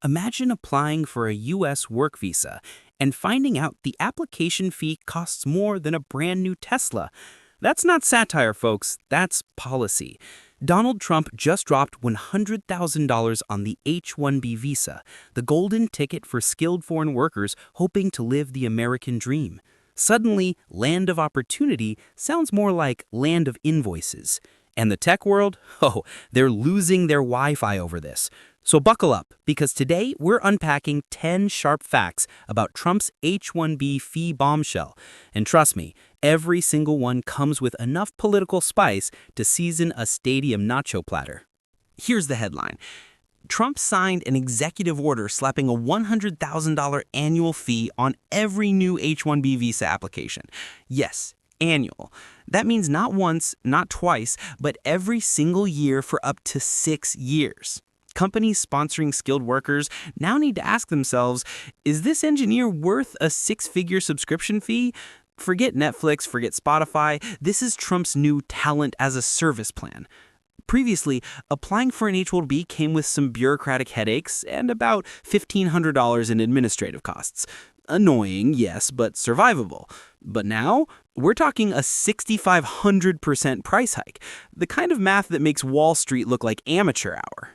Imagine applying for a U.S. work visa and finding out the application fee costs more than a brand new Tesla. That's not satire, folks. That's policy. Donald Trump just dropped $100,000 on the H-1B visa, the golden ticket for skilled foreign workers hoping to live the American dream. Suddenly, land of opportunity sounds more like land of invoices. And the tech world? Oh, they're losing their Wi-Fi over this. So buckle up, because today we're unpacking 10 sharp facts about Trump's H-1B fee bombshell. And trust me, every single one comes with enough political spice to season a stadium nacho platter. Here's the headline. Trump signed an executive order slapping a $100,000 annual fee on every new H-1B visa application. Yes, annual. That means not once, not twice, but every single year for up to 6 years. Companies sponsoring skilled workers now need to ask themselves, is this engineer worth a 6-figure subscription fee? Forget Netflix, forget Spotify. This is Trump's new talent as a service plan. Previously, applying for an H-1B came with some bureaucratic headaches and about $1,500 in administrative costs. Annoying, yes, but survivable. But now, we're talking a 6,500% price hike, the kind of math that makes Wall Street look like amateur hour.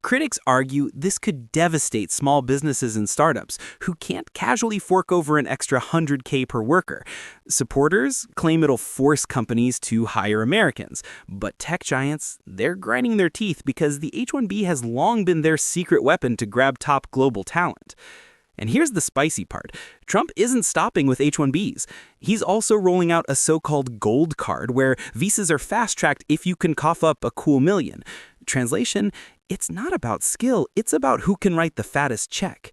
Critics argue this could devastate small businesses and startups who can't casually fork over an extra $100K per worker. Supporters claim it'll force companies to hire Americans, but tech giants, they're grinding their teeth because the H-1B has long been their secret weapon to grab top global talent. And here's the spicy part. Trump isn't stopping with H-1Bs. He's also rolling out a so-called gold card where visas are fast-tracked if you can cough up a cool million. Translation, it's not about skill, it's about who can write the fattest check.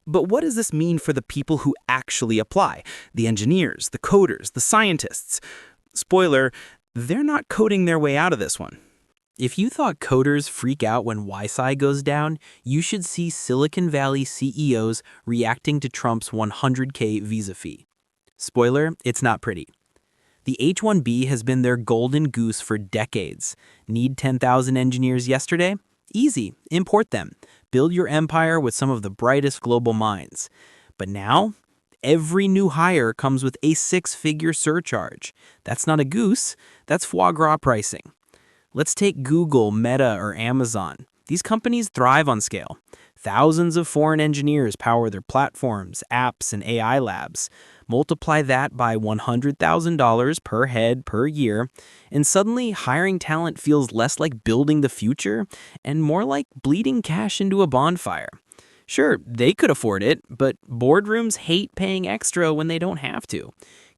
But what does this mean for the people who actually apply? The engineers, the coders, the scientists? Spoiler, they're not coding their way out of this one. If you thought coders freak out when Wi-Fi goes down, you should see Silicon Valley CEOs reacting to Trump's $100K visa fee. Spoiler, it's not pretty. The H-1B has been their golden goose for decades. Need 10,000 engineers yesterday? Easy, import them. Build your empire with some of the brightest global minds. But now, every new hire comes with a 6-figure surcharge. That's not a goose, that's foie gras pricing. Let's take Google, Meta, or Amazon. These companies thrive on scale. Thousands of foreign engineers power their platforms, apps, and AI labs. Multiply that by $100,000 per head per year, and suddenly hiring talent feels less like building the future and more like bleeding cash into a bonfire. Sure, they could afford it, but boardrooms hate paying extra when they don't have to.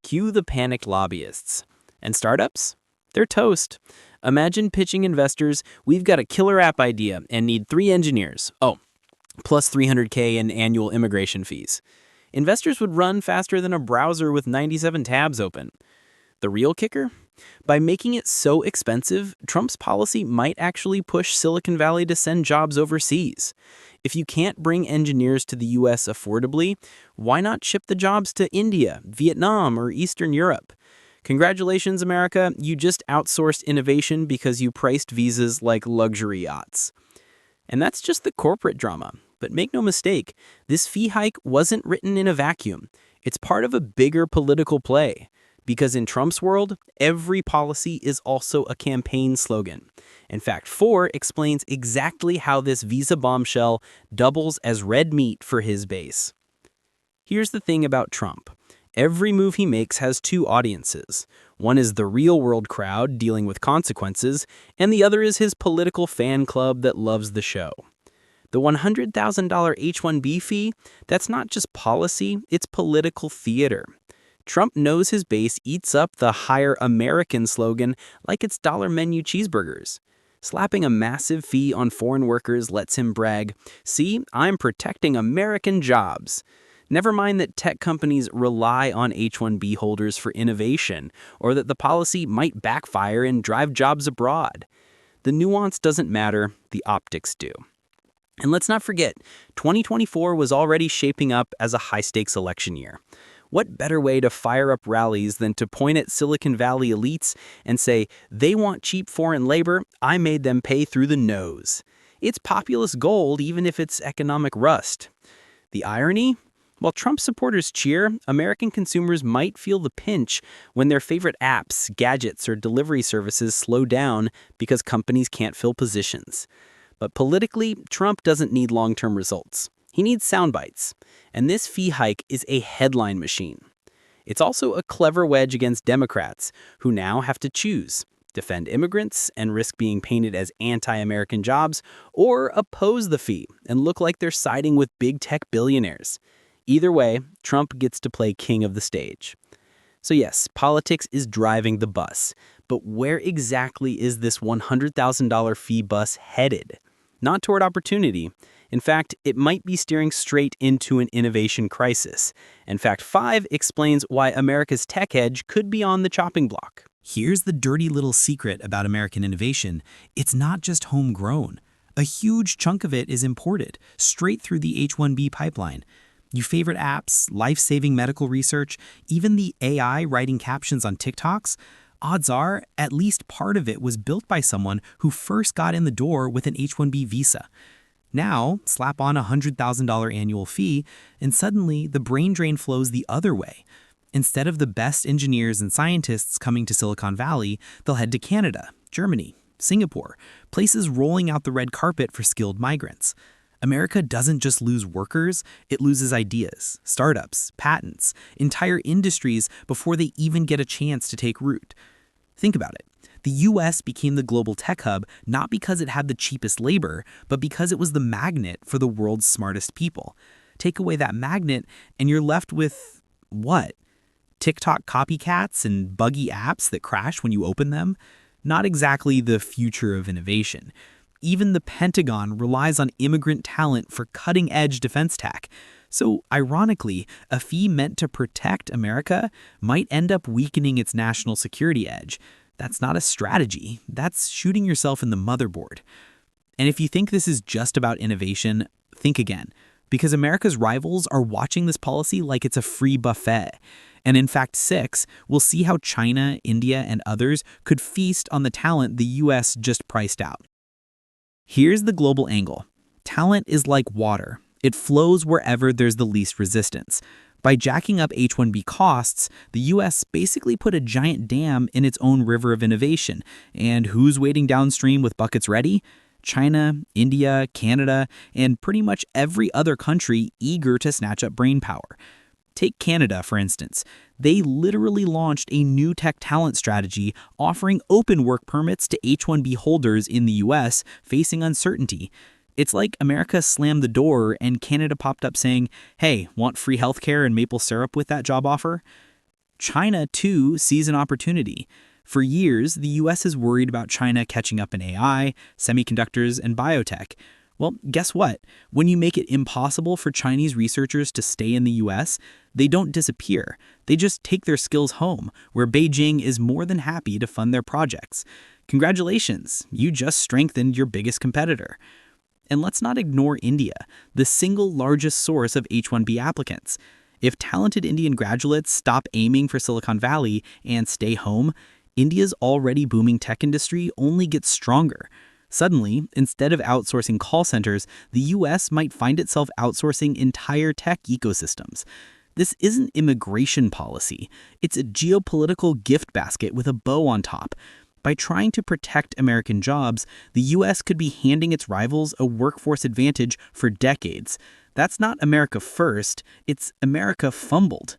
Cue the panicked lobbyists. And startups? They're toast. Imagine pitching investors, we've got a killer app idea and need 3 engineers. Oh, plus $300K in annual immigration fees. Investors would run faster than a browser with 97 tabs open. The real kicker? By making it so expensive, Trump's policy might actually push Silicon Valley to send jobs overseas. If you can't bring engineers to the US affordably, why not ship the jobs to India, Vietnam, or Eastern Europe? Congratulations, America, you just outsourced innovation because you priced visas like luxury yachts. And that's just the corporate drama. But make no mistake, this fee hike wasn't written in a vacuum. It's part of a bigger political play. Because in Trump's world, every policy is also a campaign slogan. In fact, 4 explains exactly how this visa bombshell doubles as red meat for his base. Here's the thing about Trump. Every move he makes has 2 audiences. One is the real-world crowd dealing with consequences, and the other is his political fan club that loves the show. The $100,000 H-1B fee, that's not just policy, it's political theater. Trump knows his base eats up the Hire American slogan like it's dollar menu cheeseburgers. Slapping a massive fee on foreign workers lets him brag, "See, I'm protecting American jobs." Never mind that tech companies rely on H-1B holders for innovation, or that the policy might backfire and drive jobs abroad. The nuance doesn't matter, the optics do. And let's not forget, 2024 was already shaping up as a high-stakes election year. What better way to fire up rallies than to point at Silicon Valley elites and say, they want cheap foreign labor, I made them pay through the nose. It's populist gold even if it's economic rust. The irony? While Trump supporters cheer, American consumers might feel the pinch when their favorite apps, gadgets, or delivery services slow down because companies can't fill positions. But politically, Trump doesn't need long-term results. He needs sound bites. And this fee hike is a headline machine. It's also a clever wedge against Democrats, who now have to choose: defend immigrants and risk being painted as anti-American jobs, or oppose the fee and look like they're siding with big tech billionaires. Either way, Trump gets to play king of the stage. So yes, politics is driving the bus. But where exactly is this $100,000 fee bus headed? Not toward opportunity. In fact, it might be steering straight into an innovation crisis. And Fact 5 explains why America's tech edge could be on the chopping block. Here's the dirty little secret about American innovation. It's not just homegrown. A huge chunk of it is imported, straight through the H-1B pipeline. Your favorite apps, life-saving medical research, even the AI writing captions on TikToks, odds are at least part of it was built by someone who first got in the door with an H-1B visa. Now, slap on a $100,000 annual fee, and suddenly the brain drain flows the other way. Instead of the best engineers and scientists coming to Silicon Valley, they'll head to Canada, Germany, Singapore, places rolling out the red carpet for skilled migrants. America doesn't just lose workers, it loses ideas, startups, patents, entire industries before they even get a chance to take root. Think about it. The US became the global tech hub not because it had the cheapest labor, but because it was the magnet for the world's smartest people. Take away that magnet and you're left with what? TikTok copycats and buggy apps that crash when you open them? Not exactly the future of innovation. Even the Pentagon relies on immigrant talent for cutting-edge defense tech. So, ironically, a fee meant to protect America might end up weakening its national security edge. That's not a strategy. That's shooting yourself in the motherboard. And if you think this is just about innovation, think again. Because America's rivals are watching this policy like it's a free buffet. And in Fact 6, we'll see how China, India, and others could feast on the talent the US just priced out. Here's the global angle. Talent is like water. It flows wherever there's the least resistance. By jacking up H-1B costs, the US basically put a giant dam in its own river of innovation. And who's waiting downstream with buckets ready? China, India, Canada, and pretty much every other country eager to snatch up brainpower. Take Canada, for instance. They literally launched a new tech talent strategy offering open work permits to H-1B holders in the US facing uncertainty. It's like America slammed the door and Canada popped up saying, hey, want free healthcare and maple syrup with that job offer? China, too, sees an opportunity. For years, the US has worried about China catching up in AI, semiconductors, and biotech. Well, guess what? When you make it impossible for Chinese researchers to stay in the US, they don't disappear. They just take their skills home, where Beijing is more than happy to fund their projects. Congratulations, you just strengthened your biggest competitor. And let's not ignore India, the single largest source of H-1B applicants. If talented Indian graduates stop aiming for Silicon Valley and stay home, India's already booming tech industry only gets stronger. Suddenly, instead of outsourcing call centers, the US might find itself outsourcing entire tech ecosystems. This isn't immigration policy. It's a geopolitical gift basket with a bow on top. By trying to protect American jobs, the US could be handing its rivals a workforce advantage for decades. That's not America first, it's America fumbled.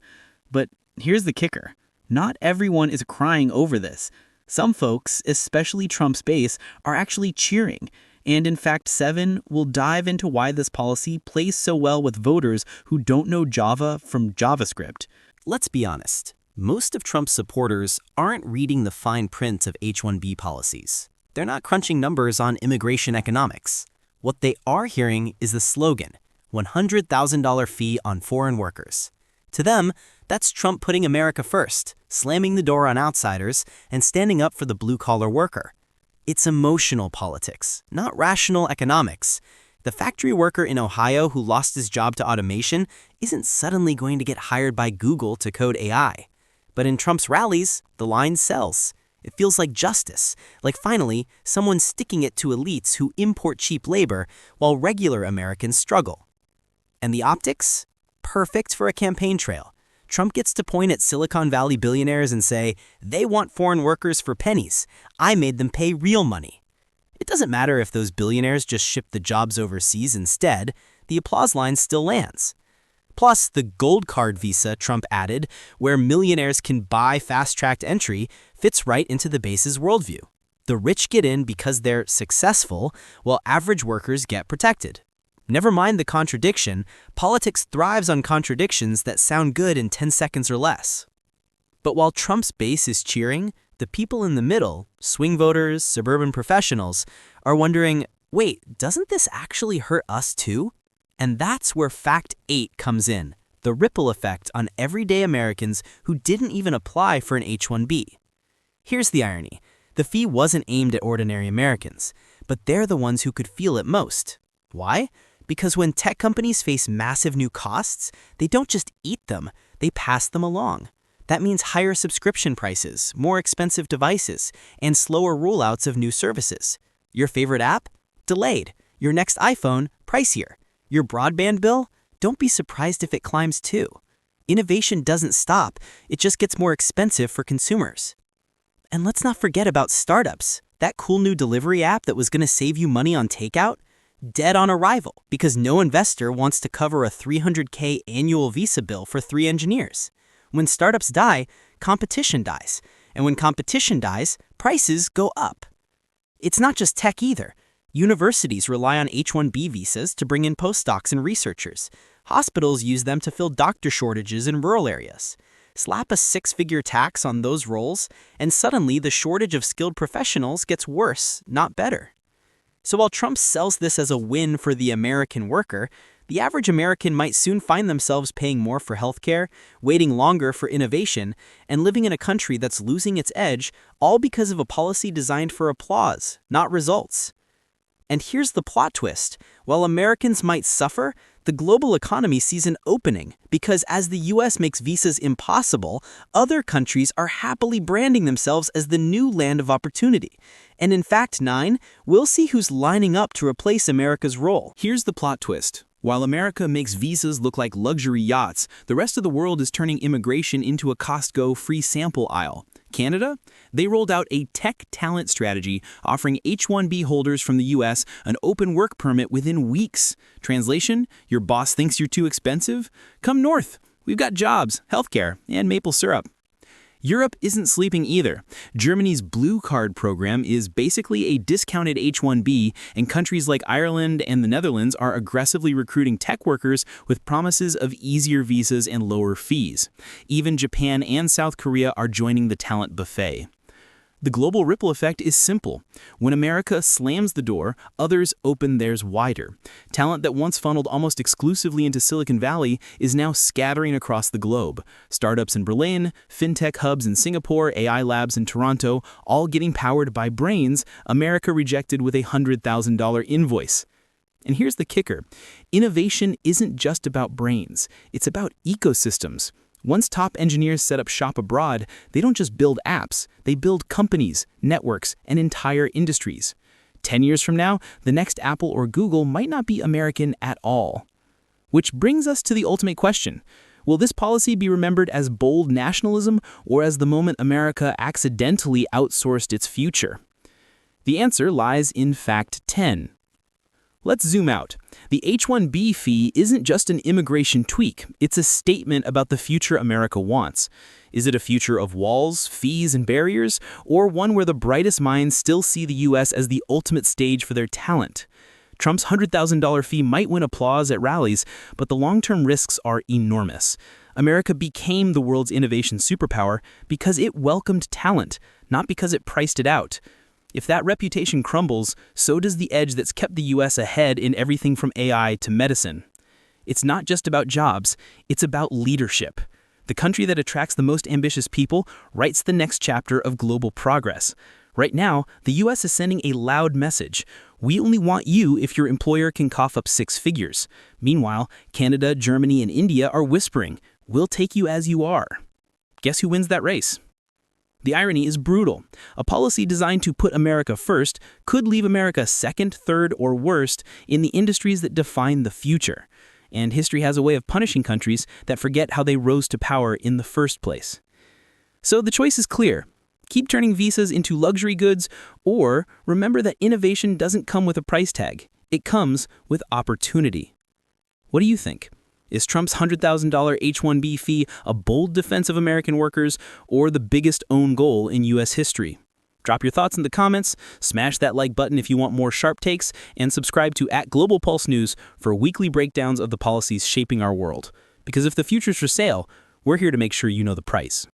But here's the kicker. Not everyone is crying over this. Some folks, especially Trump's base, are actually cheering. And in Fact 7, we'll dive into why this policy plays so well with voters who don't know Java from JavaScript. Let's be honest. Most of Trump's supporters aren't reading the fine print of H-1B policies. They're not crunching numbers on immigration economics. What they are hearing is the slogan, $100,000 fee on foreign workers. To them, that's Trump putting America first, slamming the door on outsiders, and standing up for the blue-collar worker. It's emotional politics, not rational economics. The factory worker in Ohio who lost his job to automation isn't suddenly going to get hired by Google to code AI. But in Trump's rallies, the line sells. It feels like justice, like finally, someone sticking it to elites who import cheap labor while regular Americans struggle. And the optics? Perfect for a campaign trail. Trump gets to point at Silicon Valley billionaires and say, they want foreign workers for pennies. I made them pay real money. It doesn't matter if those billionaires just ship the jobs overseas instead, the applause line still lands. Plus, the gold card visa Trump added, where millionaires can buy fast-tracked entry, fits right into the base's worldview. The rich get in because they're successful, while average workers get protected. Never mind the contradiction, politics thrives on contradictions that sound good in 10 seconds or less. But while Trump's base is cheering, the people in the middle, swing voters, suburban professionals, are wondering, wait, doesn't this actually hurt us too? And that's where Fact 8 comes in, the ripple effect on everyday Americans who didn't even apply for an H-1B. Here's the irony. The fee wasn't aimed at ordinary Americans, but they're the ones who could feel it most. Why? Because when tech companies face massive new costs, they don't just eat them, they pass them along. That means higher subscription prices, more expensive devices, and slower rollouts of new services. Your favorite app? Delayed. Your next iPhone? Pricier. Your broadband bill? Don't be surprised if it climbs too. Innovation doesn't stop, it just gets more expensive for consumers. And let's not forget about startups. That cool new delivery app that was going to save you money on takeout? Dead on arrival because no investor wants to cover a $300K annual visa bill for 3 engineers. When startups die, competition dies. And when competition dies, prices go up. It's not just tech either. Universities rely on H-1B visas to bring in postdocs and researchers. Hospitals use them to fill doctor shortages in rural areas. Slap a 6-figure tax on those roles, and suddenly the shortage of skilled professionals gets worse, not better. So while Trump sells this as a win for the American worker, the average American might soon find themselves paying more for healthcare, waiting longer for innovation, and living in a country that's losing its edge, all because of a policy designed for applause, not results. And here's the plot twist. While Americans might suffer, the global economy sees an opening because as the US makes visas impossible, other countries are happily branding themselves as the new land of opportunity. And in Fact 9, we'll see who's lining up to replace America's role. Here's the plot twist. While America makes visas look like luxury yachts, the rest of the world is turning immigration into a Costco free sample aisle. Canada? They rolled out a tech talent strategy offering H-1B holders from the US an open work permit within weeks. Translation? Your boss thinks you're too expensive? Come north. We've got jobs, healthcare, and maple syrup. Europe isn't sleeping either. Germany's Blue Card program is basically a discounted H-1B, and countries like Ireland and the Netherlands are aggressively recruiting tech workers with promises of easier visas and lower fees. Even Japan and South Korea are joining the talent buffet. The global ripple effect is simple. When America slams the door, others open theirs wider. Talent that once funneled almost exclusively into Silicon Valley is now scattering across the globe. Startups in Berlin, fintech hubs in Singapore, AI labs in Toronto, all getting powered by brains America rejected with a $100,000 invoice. And here's the kicker. Innovation isn't just about brains. It's about ecosystems. Once top engineers set up shop abroad, they don't just build apps, they build companies, networks, and entire industries. 10 years from now, the next Apple or Google might not be American at all. Which brings us to the ultimate question. Will this policy be remembered as bold nationalism or as the moment America accidentally outsourced its future? The answer lies in Fact 10. Let's zoom out. The H-1B fee isn't just an immigration tweak, it's a statement about the future America wants. Is it a future of walls, fees, and barriers, or one where the brightest minds still see the US as the ultimate stage for their talent? Trump's $100,000 fee might win applause at rallies, but the long-term risks are enormous. America became the world's innovation superpower because it welcomed talent, not because it priced it out. If that reputation crumbles, so does the edge that's kept the US ahead in everything from AI to medicine. It's not just about jobs, it's about leadership. The country that attracts the most ambitious people writes the next chapter of global progress. Right now, the US is sending a loud message. We only want you if your employer can cough up 6 figures. Meanwhile, Canada, Germany, and India are whispering, we'll take you as you are. Guess who wins that race? The irony is brutal. A policy designed to put America first could leave America second, third, or worst in the industries that define the future. And history has a way of punishing countries that forget how they rose to power in the first place. So the choice is clear. Keep turning visas into luxury goods, or remember that innovation doesn't come with a price tag. It comes with opportunity. What do you think? Is Trump's $100,000 H-1B fee a bold defense of American workers or the biggest own goal in U.S. history? Drop your thoughts in the comments, smash that like button if you want more sharp takes, and subscribe to @Global Pulse Newz for weekly breakdowns of the policies shaping our world. Because if the future's for sale, we're here to make sure you know the price.